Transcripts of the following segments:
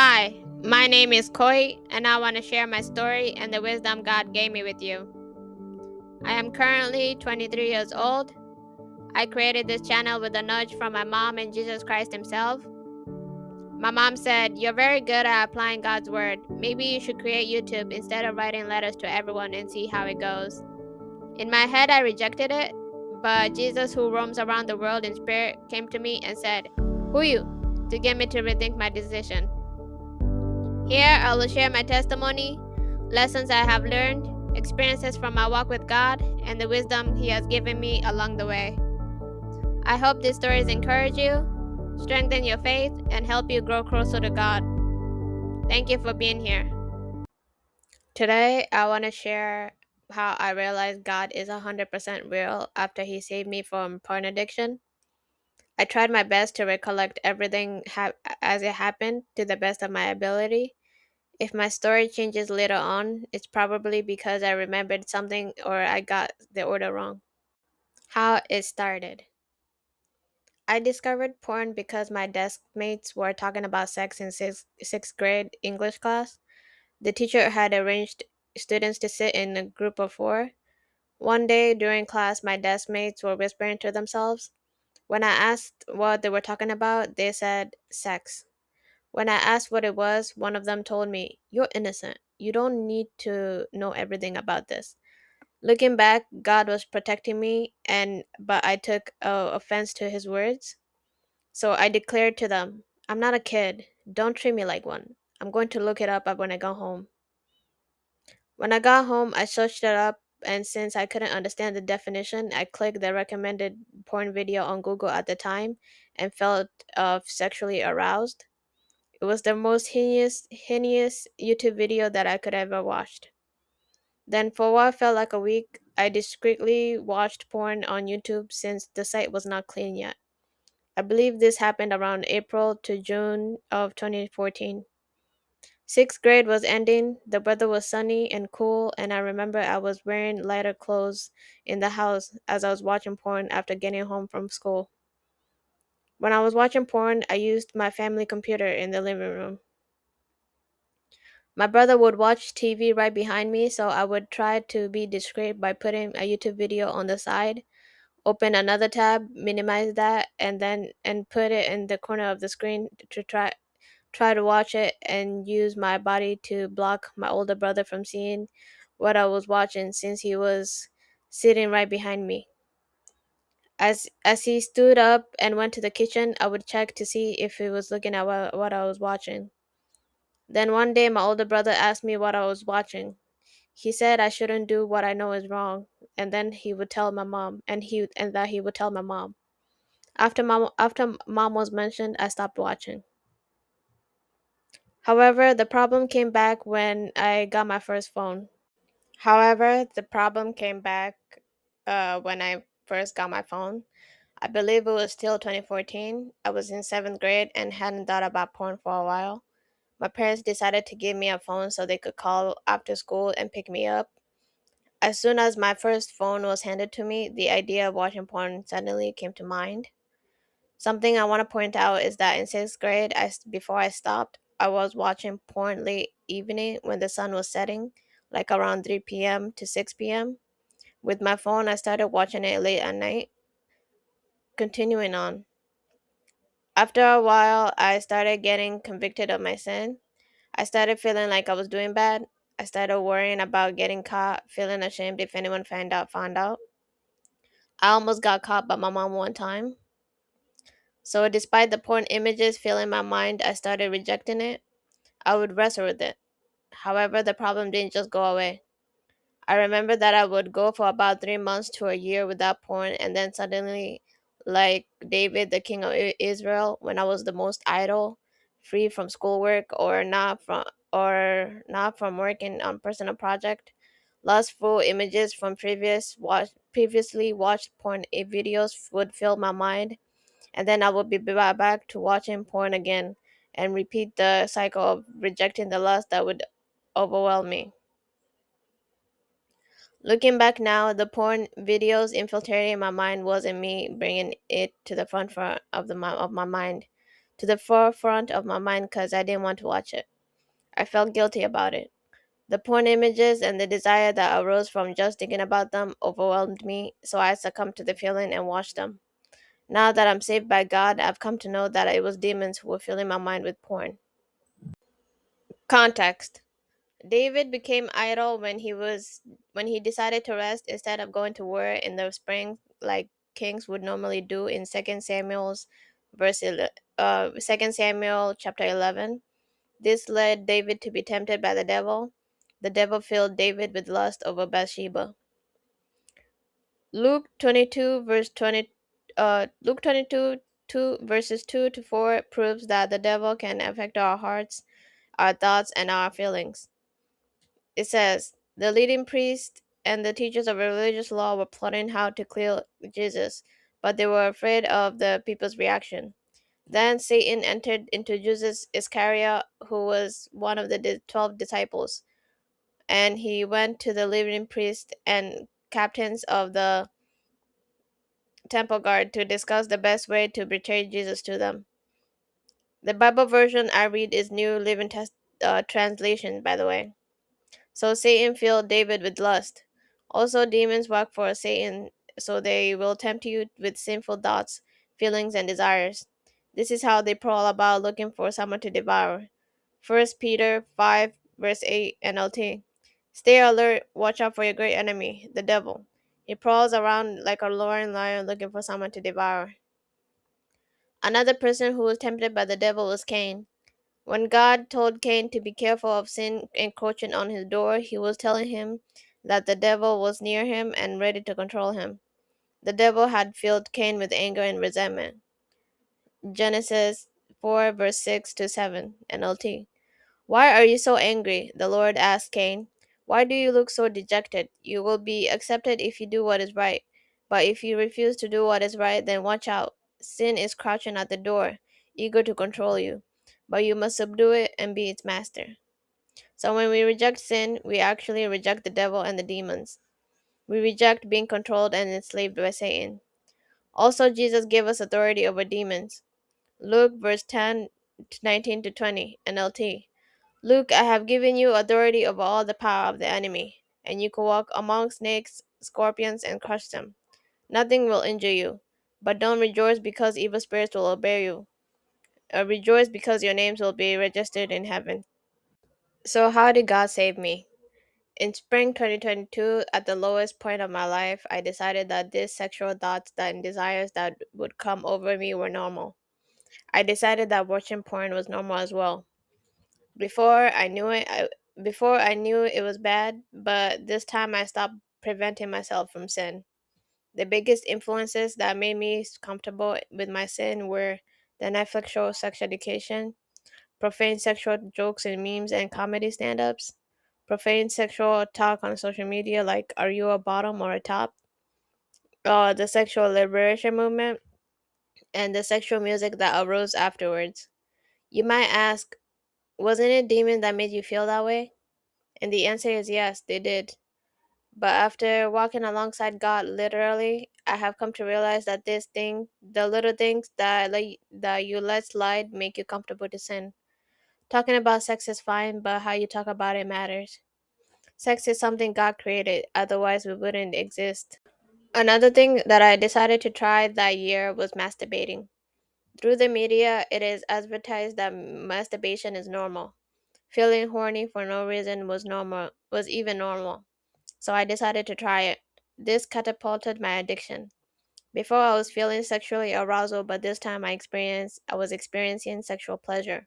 Hi, my name is Koi, and I want to share my story and the wisdom God gave me with you. I am currently 23 years old. I created this channel with a nudge from my mom and Jesus Christ Himself. My mom said, "You're very good at applying God's word. Maybe you should create YouTube instead of writing letters to everyone and see how it goes." In my head, I rejected it, but Jesus, who roams around the world in spirit, came to me and said, "Who you?" to get me to rethink my decision. Here, I will share my testimony, lessons I have learned, experiences from my walk with God, and the wisdom He has given me along the way. I hope these stories encourage you, strengthen your faith, and help you grow closer to God. Thank you for being here. Today, I want to share how I realized God is 100% real after He saved me from porn addiction. I tried my best to recollect everything as it happened to the best of my ability. If my story changes later on, it's probably because I remembered something or I got the order wrong. How it started. I discovered porn because my desk mates were talking about sex in sixth grade English class. The teacher had arranged students to sit in a group of four. One day during class, my desk mates were whispering to themselves. When I asked what they were talking about, they said sex. When I asked what it was, one of them told me, "You're innocent. You don't need to know everything about this." Looking back, God was protecting me, but I took offense to his words. So I declared to them, "I'm not a kid. Don't treat me like one. I'm going to look it up when I go home." When I got home, I searched it up, and since I couldn't understand the definition, I clicked the recommended porn video on Google at the time and felt sexually aroused. It was the most heinous YouTube video that I could ever watched. Then, for what felt like a week, I discreetly watched porn on YouTube since the site was not clean yet. I believe this happened around April to June of 2014. Sixth grade was ending, the weather was sunny and cool, and I remember I was wearing lighter clothes in the house as I was watching porn after getting home from school. When I was watching porn, I used my family computer in the living room. My brother would watch TV right behind me, so I would try to be discreet by putting a YouTube video on the side, open another tab, minimize that, and put it in the corner of the screen to try to watch it and use my body to block my older brother from seeing what I was watching since he was sitting right behind me. As he stood up and went to the kitchen, I would check to see if he was looking at what I was watching. Then one day my older brother asked me what I was watching. He said I shouldn't do what I know is wrong, and then he would tell my mom, and that he would tell my mom. After mom was mentioned, I stopped watching. However, the problem came back when I got my first phone. However, the problem came back when I first got my phone. I believe it was still 2014. I was in seventh grade and hadn't thought about porn for a while. My parents decided to give me a phone so they could call after school and pick me up. As soon as my first phone was handed to me, the idea of watching porn suddenly came to mind. Something I want to point out is that in sixth grade, before I stopped, I was watching porn late evening when the sun was setting, like around 3 p.m. to 6 p.m. With my phone, I started watching it late at night. Continuing on. After a while, I started getting convicted of my sin. I started feeling like I was doing bad. I started worrying about getting caught, feeling ashamed if anyone found out. I almost got caught by my mom one time. So despite the porn images filling my mind, I started rejecting it. I would wrestle with it. However, the problem didn't just go away. I remember that I would go for about 3 months to a year without porn, and then suddenly, like David, the king of Israel, when I was the most idle, free from schoolwork or not from working on personal project, lustful images from previously watched porn videos would fill my mind, and then I would be brought back to watching porn again and repeat the cycle of rejecting the lust that would overwhelm me. Looking back now, the porn videos infiltrating my mind wasn't me bringing it to the front of my mind. to the forefront of my mind because I didn't want to watch it. I felt guilty about it. The porn images and the desire that arose from just thinking about them overwhelmed me, so I succumbed to the feeling and watched them. Now that I'm saved by God, I've come to know that it was demons who were filling my mind with porn. Context. David became idle when he decided to rest instead of going to war in the spring like kings would normally do in Second Samuel chapter 11. This led David to be tempted by the devil. The devil filled David with lust over Bathsheba. Luke 22 verse 20 Luke 22 2 verses 2 to 4 proves that the devil can affect our hearts, our thoughts, and our feelings. It says, the leading priests and the teachers of religious law were plotting how to kill Jesus, but they were afraid of the people's reaction. Then Satan entered into Judas Iscariot, who was one of the 12 disciples, and he went to the leading priests and captains of the temple guard to discuss the best way to betray Jesus to them. The Bible version I read is New Living Translation, by the way. So Satan filled David with lust. Also, demons work for Satan, so they will tempt you with sinful thoughts, feelings, and desires. This is how they prowl about looking for someone to devour. First Peter 5, verse 8 NLT. Stay alert, watch out for your great enemy, the devil. He prowls around like a roaring lion looking for someone to devour. Another person who was tempted by the devil was Cain. When God told Cain to be careful of sin encroaching on his door, he was telling him that the devil was near him and ready to control him. The devil had filled Cain with anger and resentment. Genesis 4, verse 6 to 7, NLT. Why are you so angry? The Lord asked Cain. Why do you look so dejected? You will be accepted if you do what is right. But if you refuse to do what is right, then watch out. Sin is crouching at the door, eager to control you. But you must subdue it and be its master. So when we reject sin, we actually reject the devil and the demons. We reject being controlled and enslaved by Satan. Also, Jesus gave us authority over demons. Luke verse 10 to 19 to 20, NLT. Look, I have given you authority over all the power of the enemy, and you can walk among snakes, scorpions, and crush them. Nothing will injure you. But don't rejoice because evil spirits will obey you. Rejoice because your names will be registered in heaven. So, how did God save me? In spring 2022, at the lowest point of my life, I decided that these sexual thoughts and desires that would come over me were normal. I decided that watching porn was normal as well. Before I knew it, before I knew it was bad, but this time I stopped preventing myself from sin. The biggest influences that made me comfortable with my sin were the Netflix show Sex Education, profane sexual jokes and memes and comedy stand-ups, profane sexual talk on social media like "Are you a bottom or a top?", the sexual liberation movement, and the sexual music that arose afterwards. You might ask, wasn't it demons that made you feel that way? And the answer is yes, they did. But after walking alongside God literally, I have come to realize that the little things that you let slide make you comfortable to sin. Talking about sex is fine, but how you talk about it matters. Sex is something God created, otherwise we wouldn't exist. Another thing that I decided to try that year was masturbating. Through the media, it is advertised that masturbation is normal. Feeling horny for no reason was even normal. So I decided to try it. This catapulted my addiction. Before I was feeling sexually arousal, but this time I was experiencing sexual pleasure.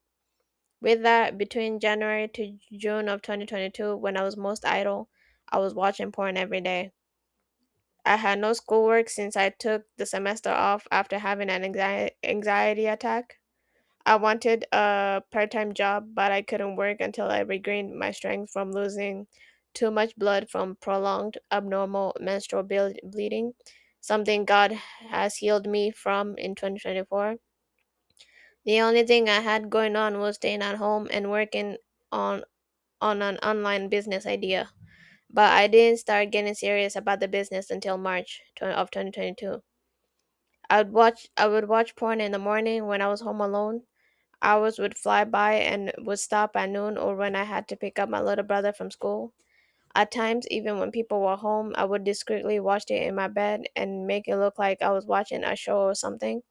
With that, between January to June of 2022, when I was most idle, I was watching porn every day. I had no schoolwork since I took the semester off after having an anxiety attack. I wanted a part time job, but I couldn't work until I regained my strength from losing too much blood from prolonged abnormal menstrual bleeding, something God has healed me from in 2024. The only thing I had going on was staying at home and working on, on an online business idea. But I didn't start getting serious about the business until March of 2022. I would watch porn in the morning when I was home alone. Hours would fly by and would stop at noon or when I had to pick up my little brother from school. At times, even when people were home, I would discreetly watch it in my bed and make it look like I was watching a show or something.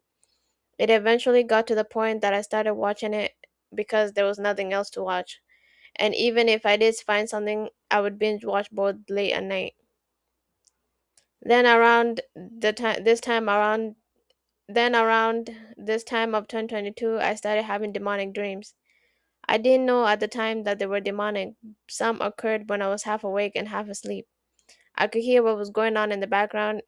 It eventually got to the point that I started watching it because there was nothing else to watch. And even if I did find something, I would binge watch both late at night. Then around the time this time around then around this time of 2022, I started having demonic dreams. I didn't know at the time that they were demonic. Some occurred when I was half awake and half asleep. I could hear what was going on in the background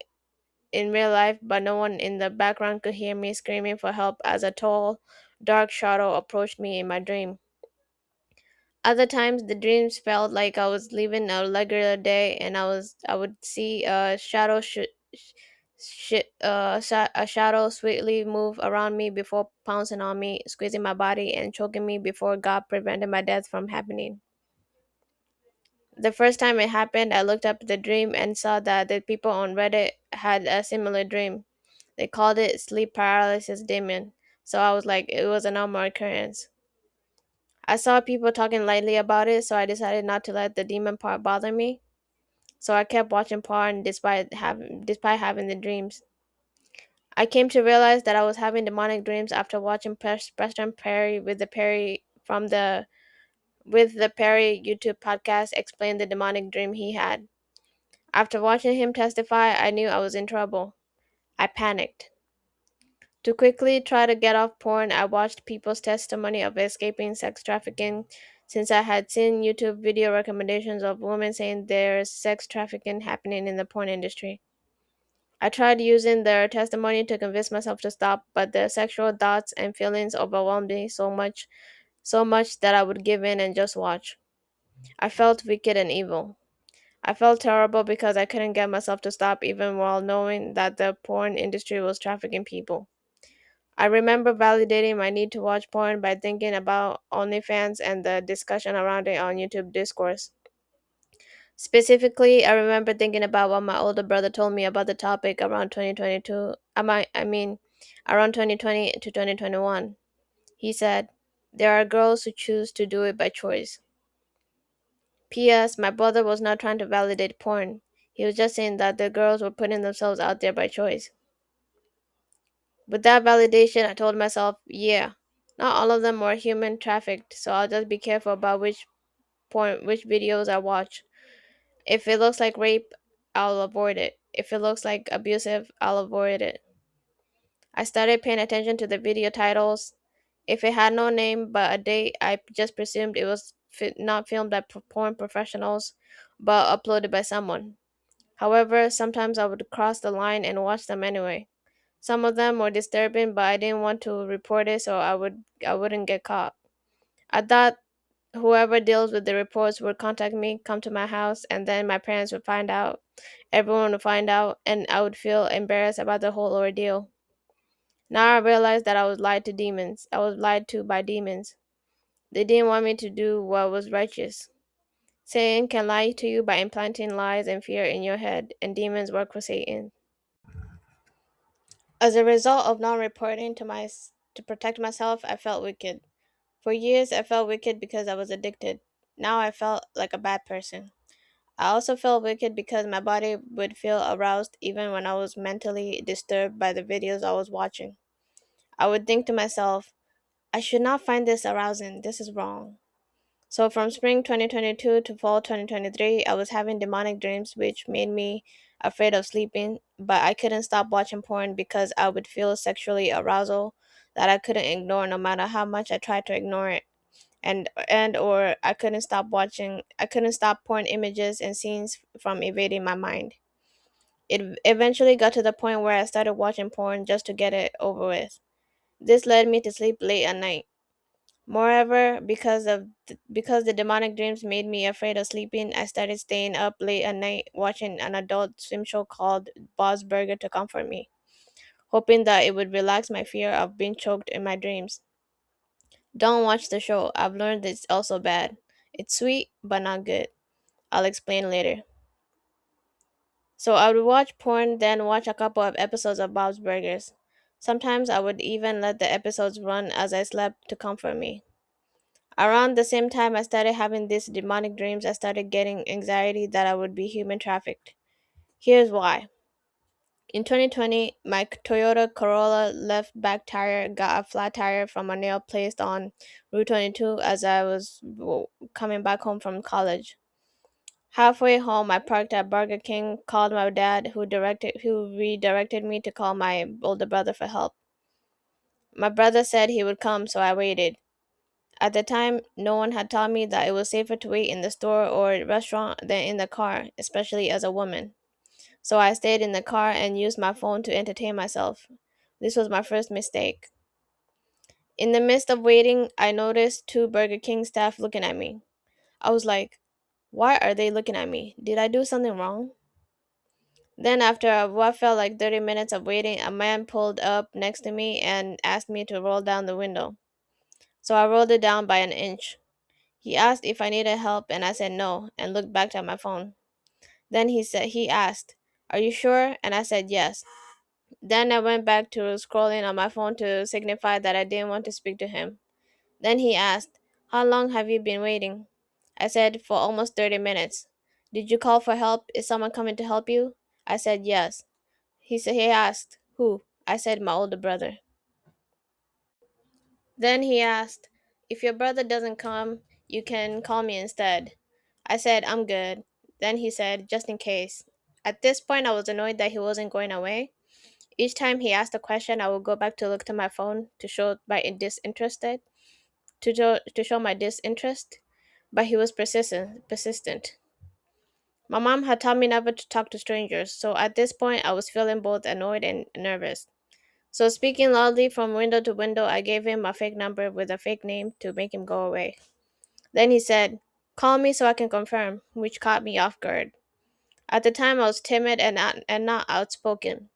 in real life, but no one in the background could hear me screaming for help as a tall, dark shadow approached me in my dream. Other times, the dreams felt like I was living a regular day, and I would see a shadow a shadow sweetly move around me before pouncing on me, squeezing my body and choking me before God prevented my death from happening. The first time it happened, I looked up the dream and saw that the people on Reddit had a similar dream. They called it sleep paralysis demon. So I was like, it was a normal occurrence. I saw people talking lightly about it, so I decided not to let the demon part bother me. So I kept watching porn despite having the dreams. I came to realize that I was having demonic dreams after watching Preston Perry with the Perry YouTube podcast explain the demonic dream he had. After watching him testify, I knew I was in trouble. I panicked. To quickly try to get off porn, I watched people's testimony of escaping sex trafficking since I had seen YouTube video recommendations of women saying there's sex trafficking happening in the porn industry. I tried using their testimony to convince myself to stop, but the sexual thoughts and feelings overwhelmed me so much that I would give in and just watch. I felt wicked and evil. I felt terrible because I couldn't get myself to stop even while knowing that the porn industry was trafficking people. I remember validating my need to watch porn by thinking about OnlyFans and the discussion around it on YouTube discourse. Specifically, I remember thinking about what my older brother told me about the topic around 2022. I mean, around 2020 to 2021. He said, "There are girls who choose to do it by choice." P.S. My brother was not trying to validate porn. He was just saying that the girls were putting themselves out there by choice. With that validation, I told myself, yeah, not all of them were human trafficked, so I'll just be careful about which videos I watch. If it looks like rape, I'll avoid it. If it looks like abusive, I'll avoid it. I started paying attention to the video titles. If it had no name but a date, I just presumed it was not filmed by porn professionals, but uploaded by someone. However, sometimes I would cross the line and watch them anyway. Some of them were disturbing, but I didn't want to report it so I wouldn't get caught. I thought whoever deals with the reports would contact me, come to my house, and then my parents would find out. Everyone would find out, and I would feel embarrassed about the whole ordeal. Now I realized that I was lied to demons. I was lied to by demons. They didn't want me to do what was righteous. Satan can lie to you by implanting lies and fear in your head, and demons work for Satan. As a result of not reporting to protect myself, I felt wicked. For years, I felt wicked because I was addicted. Now I felt like a bad person. I also felt wicked because my body would feel aroused even when I was mentally disturbed by the videos I was watching. I would think to myself, I should not find this arousing. This is wrong. So from spring 2022 to fall 2023, I was having demonic dreams which made me afraid of sleeping, but I couldn't stop watching porn because I would feel sexually arousal that I couldn't ignore no matter how much I tried to ignore it. And or I couldn't stop porn images and scenes from evading my mind. It eventually got to the point where I started watching porn just to get it over with. This led me to sleep late at night. Moreover, because the demonic dreams made me afraid of sleeping, I started staying up late at night watching an adult swim show called Bob's Burger to comfort me, hoping that it would relax my fear of being choked in my dreams. Don't watch the show. I've learned it's also bad. It's sweet, but not good. I'll explain later. So I would watch porn, then watch a couple of episodes of Bob's Burgers. Sometimes I would even let the episodes run as I slept to comfort me. Around the same time I started having these demonic dreams, I started getting anxiety that I would be human trafficked. Here's why. In 2020, my Toyota Corolla left back tire got a flat tire from a nail placed on Route 22 as I was coming back home from college. Halfway home, I parked at Burger King, called my dad, who redirected me to call my older brother for help. My brother said he would come, so I waited. At the time, no one had taught me that it was safer to wait in the store or restaurant than in the car, especially as a woman. So I stayed in the car and used my phone to entertain myself. This was my first mistake. In the midst of waiting, I noticed two Burger King staff looking at me. I was like, why are they looking at me? Did I do something wrong? Then, after what felt like 30 minutes of waiting, a man pulled up next to me and asked me to roll down the window. So I rolled it down by an inch. He asked if I needed help, and I said no and looked back at my phone. Then he asked, "Are you sure?" And I said yes. Then I went back to scrolling on my phone to signify that I didn't want to speak to him. Then he asked, "How long have you been waiting?" I said, "For almost 30 minutes." "Did you call for help? Is someone coming to help you?" I said yes. He asked, "Who?" I said, "My older brother." Then he asked, "If your brother doesn't come, you can call me instead." I said, "I'm good." Then he said, "Just in case." At this point, I was annoyed that he wasn't going away. Each time he asked a question, I would go back to look to my phone to show my disinterested, to show my disinterest, but he was persistent. My mom had taught me never to talk to strangers, so at this point, I was feeling both annoyed and nervous. So, speaking loudly from window to window, I gave him a fake number with a fake name to make him go away. Then he said, "Call me so I can confirm," which caught me off guard. At the time, I was timid and not outspoken.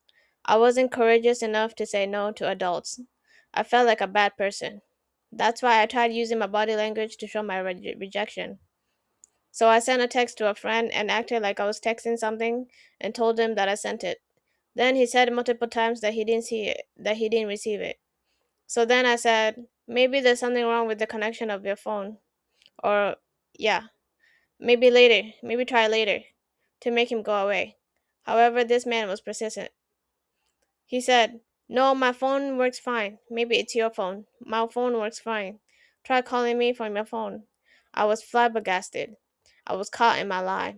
I wasn't courageous enough to say no to adults. I felt like a bad person. That's why I tried using my body language to show my rejection. So I sent a text to a friend and acted like I was texting something and told him that I sent it. Then he said multiple times that he didn't see it, that he didn't receive it. So then I said, "Maybe there's something wrong with the connection of your phone." Or, yeah, maybe try later, to make him go away. However, this man was persistent. He said, "No, my phone works fine. Maybe it's your phone. My phone works fine. Try calling me from your phone." I was flabbergasted. I was caught in my lie.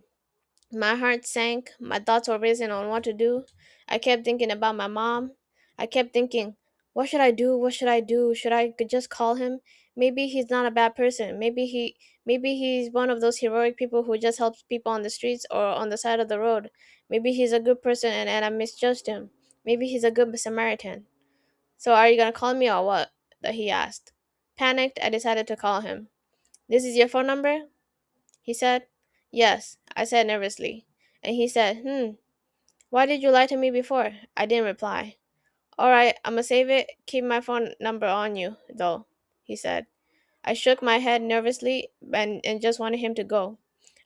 My heart sank. My thoughts were racing on what to do. I kept thinking about my mom. I kept thinking, what should I do? What should I do? Should I just call him? Maybe he's not a bad person. Maybe he's one of those heroic people who just helps people on the streets or on the side of the road. Maybe he's a good person and I misjudged him. Maybe he's a good Samaritan. "So are you gonna call me or what?" that he asked. Panicked, I decided to call him. "This is your phone number?" he said. "Yes," I said nervously. And he said, "Why did you lie to me before?" I didn't reply. "Alright, I'ma save it. Keep my phone number on you, though," he said. I shook my head nervously and just wanted him to go.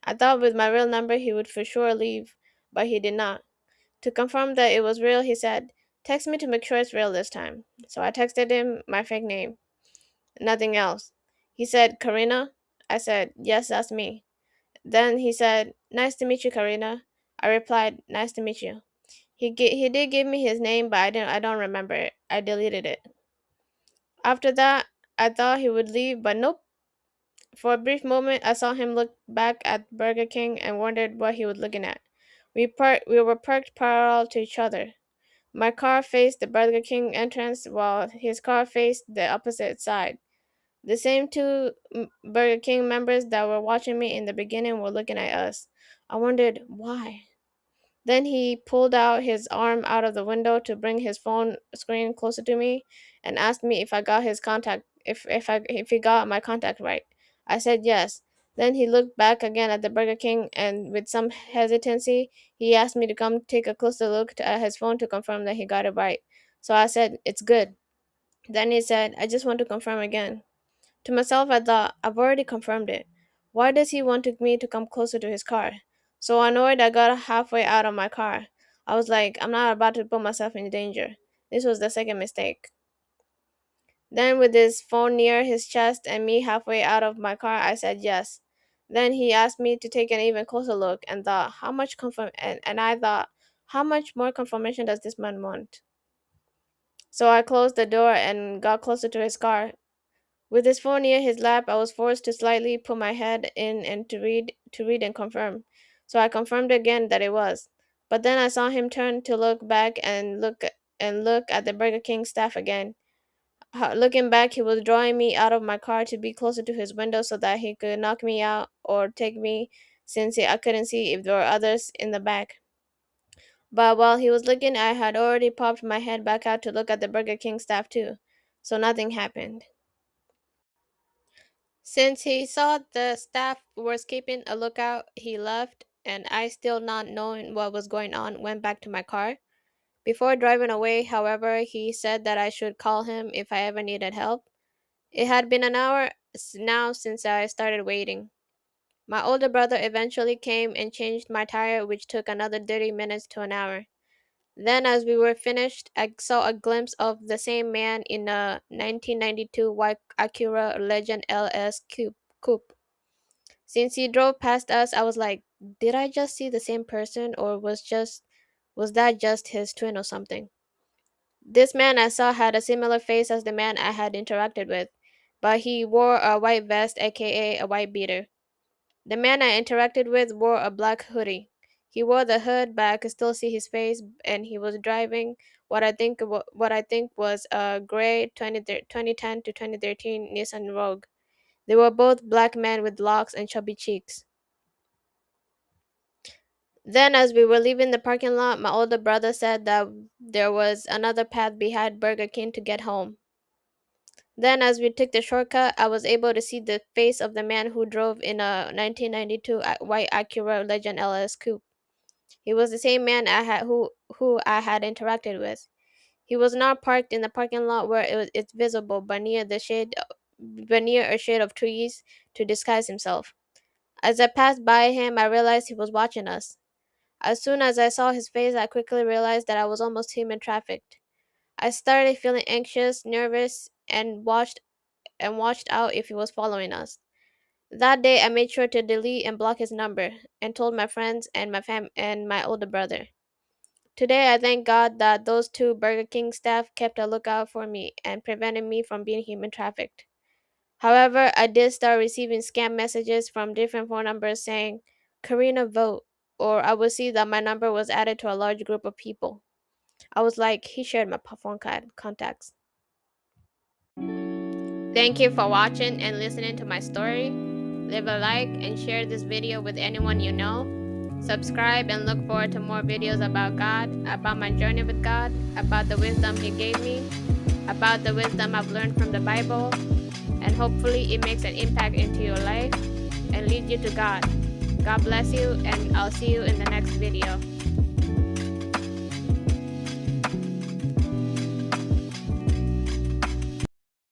I thought with my real number he would for sure leave, but he did not. To confirm that it was real, he said, "Text me to make sure it's real this time." So I texted him my fake name. Nothing else. He said, "Karina?" I said, "Yes, that's me." Then he said, "Nice to meet you, Karina." I replied, "Nice to meet you." He did give me his name, but I don't remember it. I deleted it. After that, I thought he would leave, but nope. For a brief moment, I saw him look back at Burger King and wondered what he was looking at. We were parked parallel to each other. My car faced the Burger King entrance while his car faced the opposite side. The same two Burger King members that were watching me in the beginning were looking at us. I wondered why. Then he pulled out his arm out of the window to bring his phone screen closer to me and asked me if I got his contact if he got my contact right. I said yes. Then he looked back again at the Burger King and with some hesitancy he asked me to come take a closer look at his phone to confirm that he got it right. So I said, "It's good." Then he said, "I just want to confirm again." To myself, I thought, I've already confirmed it. Why does he want me to come closer to his car? So annoyed, I got halfway out of my car. I was like, I'm not about to put myself in danger. This was the second mistake. Then, with his phone near his chest and me halfway out of my car, I said yes. Then he asked me to take an even closer look and thought, and I thought, how much more confirmation does this man want? So I closed the door and got closer to his car. With his phone near his lap, I was forced to slightly put my head in and to read and confirm. So I confirmed again that it was. But then I saw him turn to look back and look at the Burger King staff again. Looking back, he was drawing me out of my car to be closer to his window so that he could knock me out or take me, since I couldn't see if there were others in the back. But while he was looking, I had already popped my head back out to look at the Burger King staff too. So nothing happened. Since he saw the staff was keeping a lookout, he left, and I, still not knowing what was going on, went back to my car. Before driving away, however, he said that I should call him if I ever needed help. It had been an hour now since I started waiting. My older brother eventually came and changed my tire, which took another 30 minutes to an hour. Then, as we were finished, I saw a glimpse of the same man in a 1992 white Acura Legend LS coupe. Since he drove past us, I was like, did I just see the same person, or was that just his twin or something? This man I saw had a similar face as the man I had interacted with, but he wore a white vest, aka a white beater. The man I interacted with wore a black hoodie. He wore the hood, but I could still see his face, and he was driving what I think was a gray 2010 to 2013 Nissan Rogue. They were both black men with locks and chubby cheeks. Then, as we were leaving the parking lot, my older brother said that there was another path behind Burger King to get home. Then, as we took the shortcut, I was able to see the face of the man who drove in a 1992 white Acura Legend LS coupe. He was the same man who I had interacted with. He was not parked in the parking lot where it's visible, but near a shade of trees to disguise himself. As I passed by him, I realized he was watching us. As soon as I saw his face, I quickly realized that I was almost human trafficked. I started feeling anxious, nervous, and watched out if he was following us. That day, I made sure to delete and block his number, and told my friends and my older brother. Today, I thank God that those two Burger King staff kept a lookout for me and prevented me from being human trafficked. However, I did start receiving scam messages from different phone numbers saying, Karina, vote, or I would see that my number was added to a large group of people. I was like, he shared my phone contacts. Thank you for watching and listening to my story. Leave a like and share this video with anyone you know. Subscribe and look forward to more videos about God, about my journey with God, about the wisdom He gave me, about the wisdom I've learned from the Bible, and hopefully it makes an impact into your life and leads you to God. God bless you, and I'll see you in the next video.